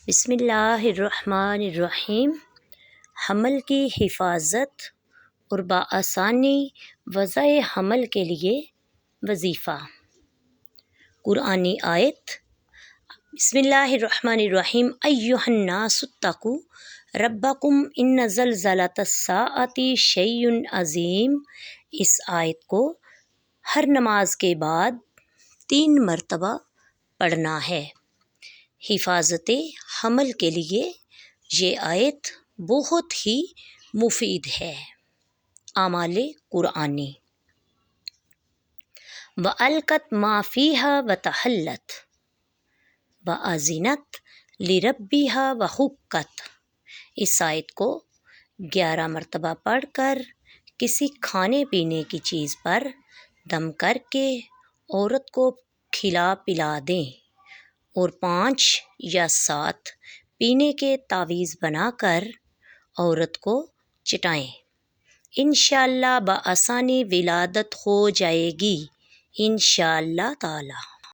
بسم اللہ الرحمن الرحیم۔ حمل کی حفاظت اور بآسانی وضع حمل کے لیے وظیفہ۔ قرآنی آیت، بسم اللہ الرحمن الرحیم، ایھا الناس اتقوا ربکم ان زلزلۃ الساعۃ شیء عظیم۔ اس آیت کو ہر نماز کے بعد 3 مرتبہ پڑھنا ہے۔ حفاظت حمل کے لیے یہ آیت بہت ہی مفید ہے۔ اعمال قرآنی، وَأَلْقَتْ مَا فِيهَا وَتَحَلَّتْ وَأَذِنَتْ لِرَبِّهَا وَحُقَّتْ۔ اس آیت کو 11 مرتبہ پڑھ کر کسی کھانے پینے کی چیز پر دم کر کے عورت کو کھلا پلا دیں اور 5 یا 7 پینے کے تعویذ بنا کر عورت کو چٹائیں۔ انشاءاللہ بآسانی ولادت ہو جائے گی، انشاءاللہ تعالی۔